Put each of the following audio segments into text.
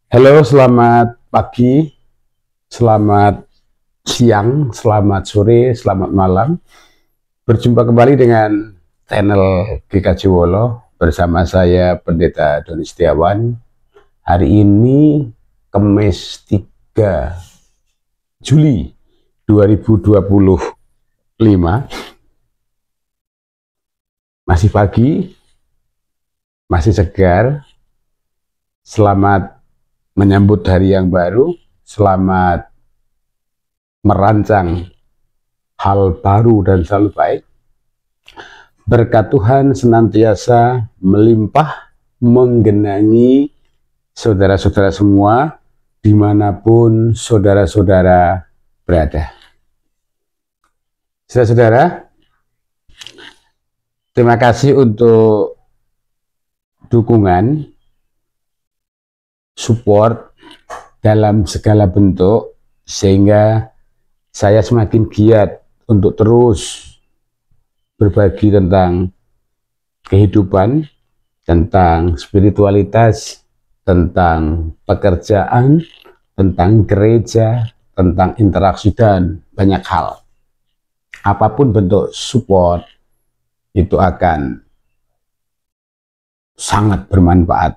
Halo, selamat pagi, selamat siang, selamat sore, selamat malam. Berjumpa kembali dengan channel GKJ Wolo bersama saya Pendeta Doni Setiawan. Hari ini Kamis 3 Juli 2025. Masih pagi, masih segar. Selamat menyambut hari yang baru, selamat merancang hal baru dan selalu baik. Berkat Tuhan senantiasa melimpah menggenangi saudara-saudara semua dimanapun saudara-saudara berada. Saudara-saudara, terima kasih untuk dukungan, support dalam segala bentuk, sehingga saya semakin giat untuk terus berbagi tentang kehidupan, tentang spiritualitas, tentang pekerjaan, tentang gereja, tentang interaksi, dan banyak hal. Apapun bentuk support itu akan sangat bermanfaat.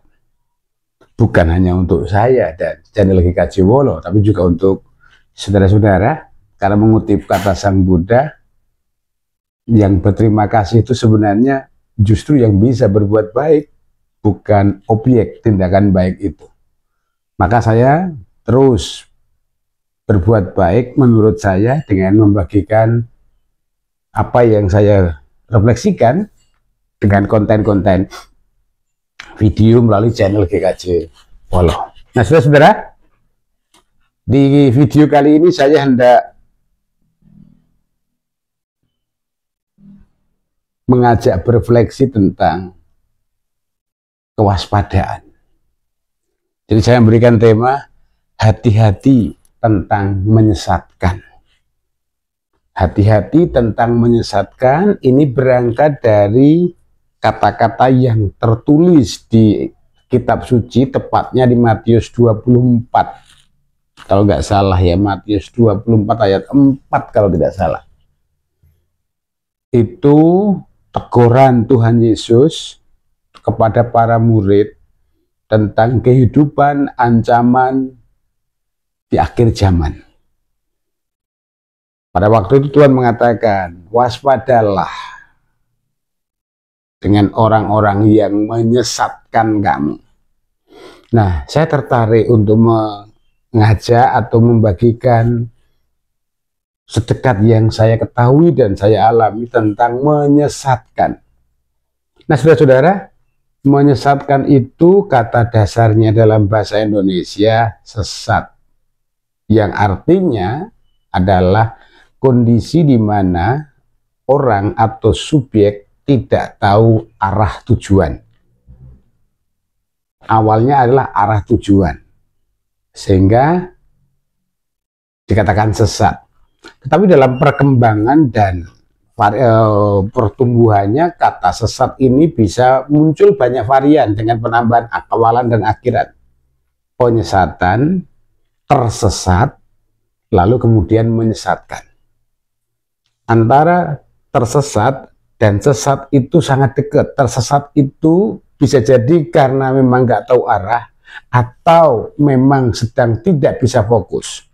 Bukan hanya untuk saya dan channel GKJ Wolo, tapi juga untuk saudara-saudara, karena mengutip kata Sang Buddha, yang berterima kasih itu sebenarnya justru yang bisa berbuat baik, bukan objek tindakan baik itu. Maka saya terus berbuat baik menurut saya dengan membagikan apa yang saya refleksikan dengan konten-konten video melalui channel GKJ Wolo. Nah, saudara-saudara, di video kali ini saya hendak mengajak berefleksi tentang kewaspadaan. Jadi saya memberikan tema hati-hati tentang menyesatkan. Hati-hati tentang menyesatkan ini berangkat dari kata-kata yang tertulis di kitab suci, tepatnya di Matius 24. Kalau nggak salah ya, Matius 24 ayat 4 kalau tidak salah. Itu teguran Tuhan Yesus kepada para murid tentang kehidupan ancaman di akhir zaman. Pada waktu itu Tuhan mengatakan, waspadalah dengan orang-orang yang menyesatkan kamu. Nah, saya tertarik untuk mengajak atau membagikan sedekat yang saya ketahui dan saya alami tentang menyesatkan. Nah, saudara-saudara, menyesatkan itu kata dasarnya dalam bahasa Indonesia sesat, yang artinya adalah kondisi di mana orang atau subjek tidak tahu arah tujuan. Awalnya adalah arah tujuan, sehingga dikatakan sesat. Tetapi dalam perkembangan dan pertumbuhannya, kata sesat ini bisa muncul banyak varian dengan penambahan awalan dan akhiran. Penyesatan, tersesat, lalu kemudian menyesatkan. Antara tersesat dan sesat itu sangat dekat. Tersesat itu bisa jadi karena memang nggak tahu arah, atau memang sedang tidak bisa fokus.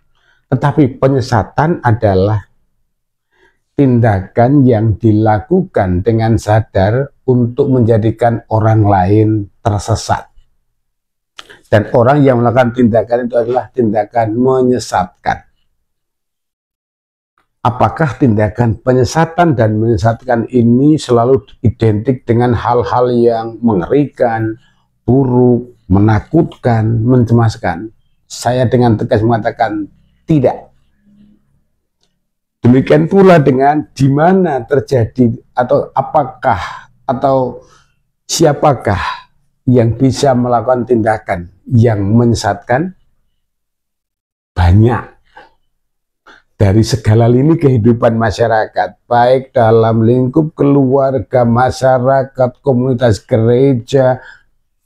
Tetapi penyesatan adalah tindakan yang dilakukan dengan sadar untuk menjadikan orang lain tersesat. Dan orang yang melakukan tindakan itu adalah tindakan menyesatkan. Apakah tindakan penyesatan dan menyesatkan ini selalu identik dengan hal-hal yang mengerikan, buruk, menakutkan, mencemaskan? Saya dengan tegas mengatakan tidak. Demikian pula dengan di mana terjadi atau apakah atau siapakah yang bisa melakukan tindakan yang menyesatkan? Banyak. Dari segala lini kehidupan masyarakat, baik dalam lingkup keluarga, masyarakat, komunitas gereja,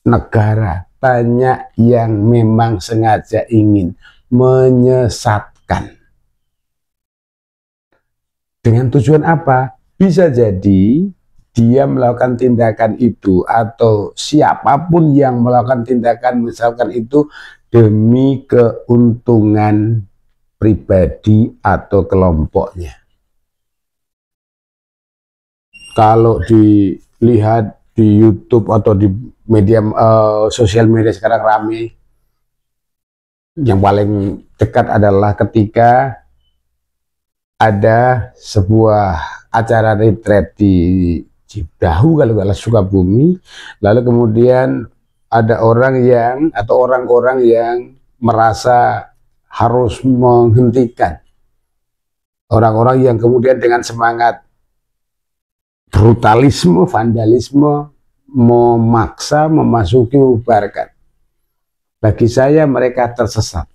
negara. banyak yang memang sengaja ingin menyesatkan. Dengan tujuan apa? Bisa jadi dia melakukan tindakan itu atau siapapun yang melakukan tindakan misalkan itu demi keuntungan pribadi atau kelompoknya. Kalau dilihat di YouTube atau di media sosial media sekarang ramai, yang paling dekat adalah ketika ada sebuah acara retreat di Cidahu kalau nggak salah Sukabumi, lalu kemudian ada orang yang atau orang-orang yang merasa harus menghentikan, orang-orang yang kemudian dengan semangat brutalisme, vandalisme memaksa, memasuki, membubarkan. Bagi saya mereka tersesat.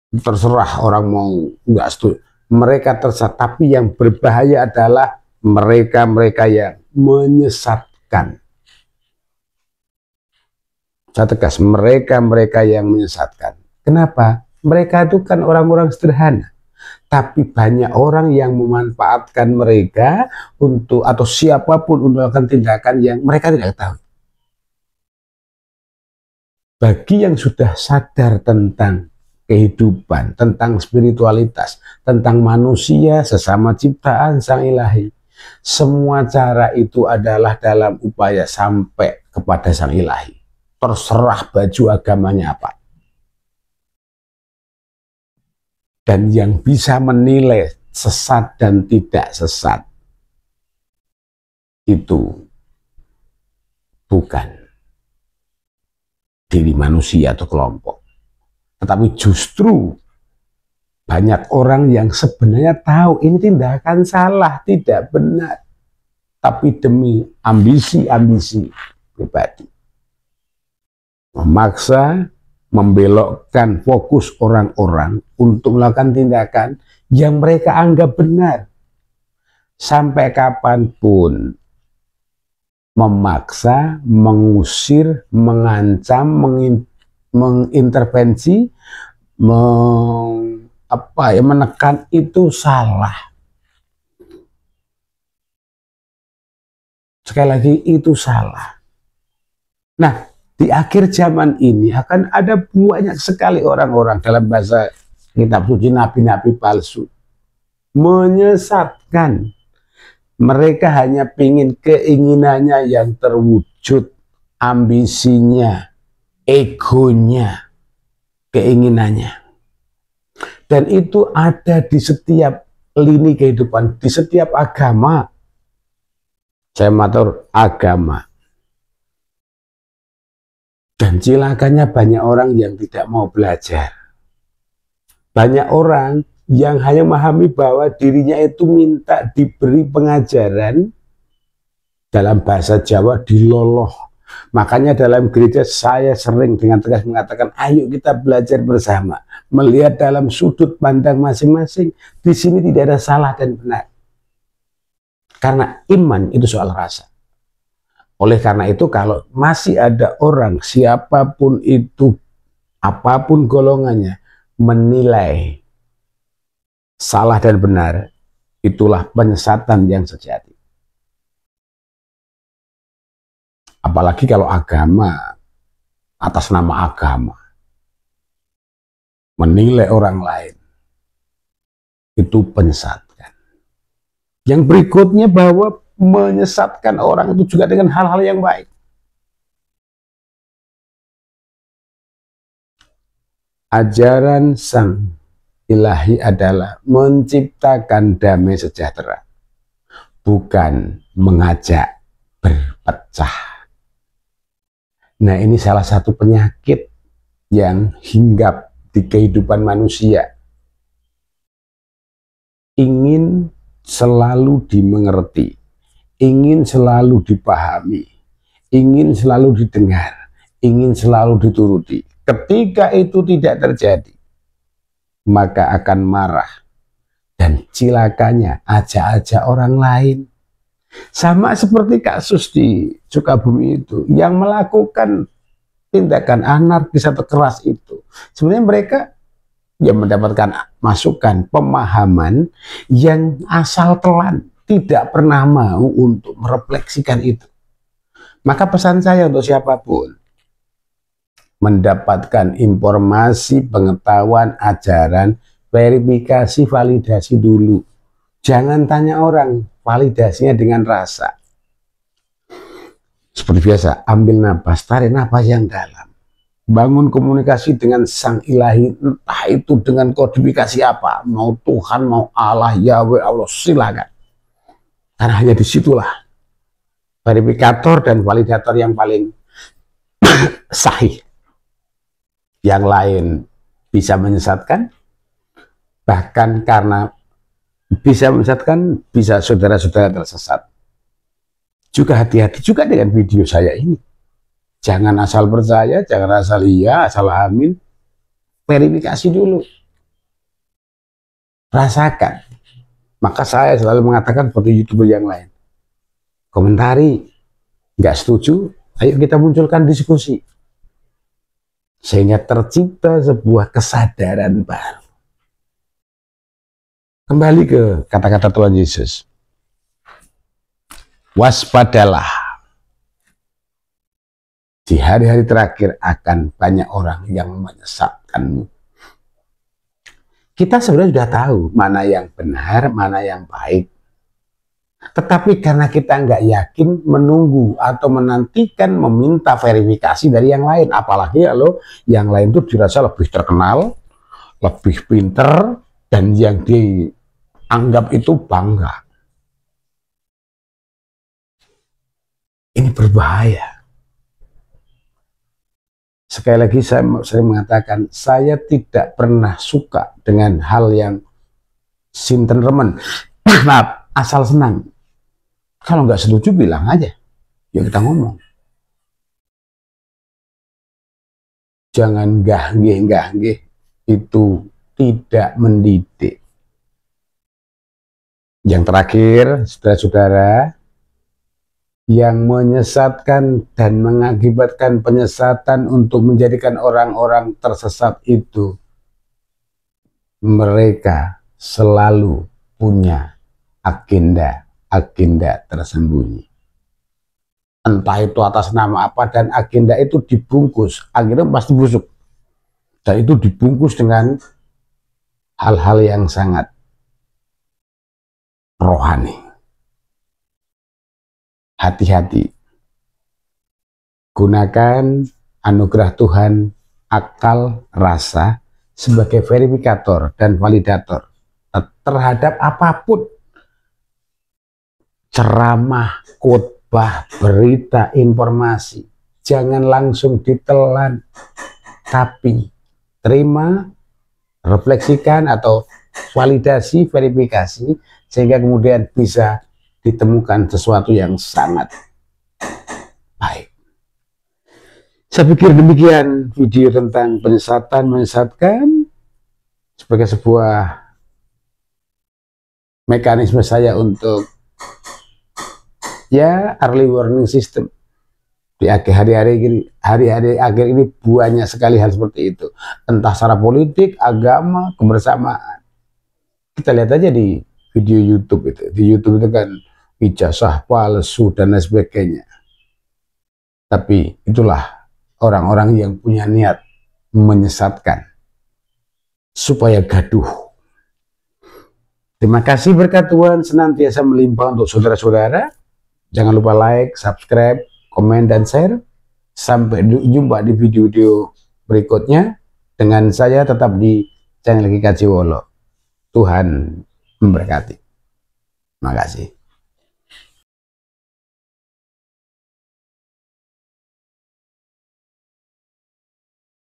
Terserah orang mau nggak setuju, mereka tersesat. Tapi yang berbahaya adalah mereka-mereka yang menyesatkan. Saya tegas, mereka-mereka yang menyesatkan. Kenapa? Mereka itu kan orang-orang sederhana. Tapi banyak orang yang memanfaatkan mereka untuk atau siapapun untuk melakukan tindakan yang mereka tidak tahu. Bagi yang sudah sadar tentang kehidupan, tentang spiritualitas, tentang manusia sesama ciptaan Sang Ilahi, semua cara itu adalah dalam upaya sampai kepada Sang Ilahi. Terserah baju agamanya apa. Dan yang bisa menilai sesat dan tidak sesat itu bukan diri manusia atau kelompok, tetapi justru banyak orang yang sebenarnya tahu ini tindakan salah, tidak benar, tapi demi ambisi-ambisi pribadi memaksa, membelokkan fokus orang-orang untuk melakukan tindakan yang mereka anggap benar. Sampai kapanpun memaksa, mengusir, mengancam, mengintervensi, menekan itu salah. Sekali lagi itu salah. Nah, di akhir zaman ini akan ada banyak sekali orang-orang, dalam bahasa kitab suci, nabi-nabi palsu, menyesatkan. Mereka hanya ingin keinginannya yang terwujud, ambisinya, egonya, keinginannya. Dan itu ada di setiap lini kehidupan, di setiap agama. Saya matur agama. Dan cilakanya banyak orang yang tidak mau belajar. Banyak orang yang hanya memahami bahwa dirinya itu minta diberi pengajaran, dalam bahasa Jawa diloloh. Makanya dalam gereja saya sering dengan tegas mengatakan, ayo kita belajar bersama, melihat dalam sudut pandang masing-masing. Di sini tidak ada salah dan benar. Karena iman itu soal rasa. Oleh karena itu kalau masih ada orang, siapapun itu, apapun golongannya, menilai salah dan benar, itulah penyesatan yang sejati. Apalagi kalau agama, atas nama agama, menilai orang lain, itu penyesatkan. Yang berikutnya bahwa menyesatkan orang itu juga dengan hal-hal yang baik. Ajaran Sang Ilahi adalah menciptakan damai sejahtera, bukan mengajak berpecah. Nah, ini salah satu penyakit yang hinggap di kehidupan manusia. Ingin selalu dimengerti, ingin selalu dipahami, ingin selalu didengar, ingin selalu dituruti. Ketika itu tidak terjadi, maka akan marah. Dan cilakanya ajak-ajak orang lain. Sama seperti kasus di Sukabumi itu, yang melakukan tindakan anarkis atau keras itu, sebenarnya mereka ya mendapatkan masukan, pemahaman yang asal telan, tidak pernah mau untuk merefleksikan itu. Maka pesan saya untuk siapapun, mendapatkan informasi, pengetahuan, ajaran, verifikasi, validasi dulu. Jangan tanya orang, validasinya dengan rasa. Seperti biasa, ambil napas, tarik napas yang dalam. Bangun komunikasi dengan sang ilahi, entah itu dengan kodifikasi apa, mau Tuhan, mau Allah, Yahweh, Allah, silakan. Karena hanya disitulah verifikator dan validator yang paling sahih. Yang lain bisa menyesatkan, bahkan karena bisa menyesatkan, bisa saudara-saudara tersesat. Juga hati-hati juga dengan video saya ini. Jangan asal percaya, jangan asal iya, asal amin. Verifikasi dulu. Rasakan. Maka saya selalu mengatakan seperti YouTuber yang lain. Komentari, nggak setuju, ayo kita munculkan diskusi. Sehingga tercipta sebuah kesadaran baru. Kembali ke kata-kata Tuhan Yesus. Waspadalah. Di hari-hari terakhir akan banyak orang yang menyesatkanmu. Kita sebenarnya sudah tahu mana yang benar, mana yang baik. Tetapi karena kita nggak yakin, menunggu atau menantikan meminta verifikasi dari yang lain. Apalagi kalau yang lain itu dirasa lebih terkenal, lebih pinter, dan yang dianggap itu bangga. Ini berbahaya. Sekali lagi saya sering mengatakan, saya tidak pernah suka dengan hal yang sinten remen. Maaf, asal senang. Kalau nggak setuju bilang aja, ya kita ngomong. Jangan gah-gih, itu tidak mendidik. Yang terakhir, saudara-saudara, yang menyesatkan dan mengakibatkan penyesatan untuk menjadikan orang-orang tersesat itu, mereka selalu punya agenda tersembunyi. Entah itu atas nama apa, dan agenda itu dibungkus, akhirnya pasti busuk. Dan itu dibungkus dengan hal-hal yang sangat rohani. Hati-hati. Gunakan anugerah Tuhan, akal, rasa sebagai verifikator dan validator terhadap apapun. Ceramah, khotbah, berita, informasi. Jangan langsung ditelan, tapi terima, refleksikan atau validasi, verifikasi, sehingga kemudian bisa ditemukan sesuatu yang sangat baik. Saya pikir demikian video tentang penyesatan, menyesatkan sebagai sebuah mekanisme saya untuk ya early warning system. Di hari-hari akhir ini banyak sekali hal seperti itu. Entah secara politik, agama, kebersamaan. Kita lihat aja di video YouTube itu. Di YouTube itu kan ijazah palsu dan lain sebagainya. Tapi itulah orang-orang yang punya niat menyesatkan supaya gaduh. Terima kasih, berkat Tuhan senantiasa melimpah untuk saudara-saudara. Jangan lupa like, subscribe, komen, dan share. Sampai jumpa di video-video berikutnya. Dengan saya tetap di channel GKJ Wolo. Tuhan memberkati. Terima kasih.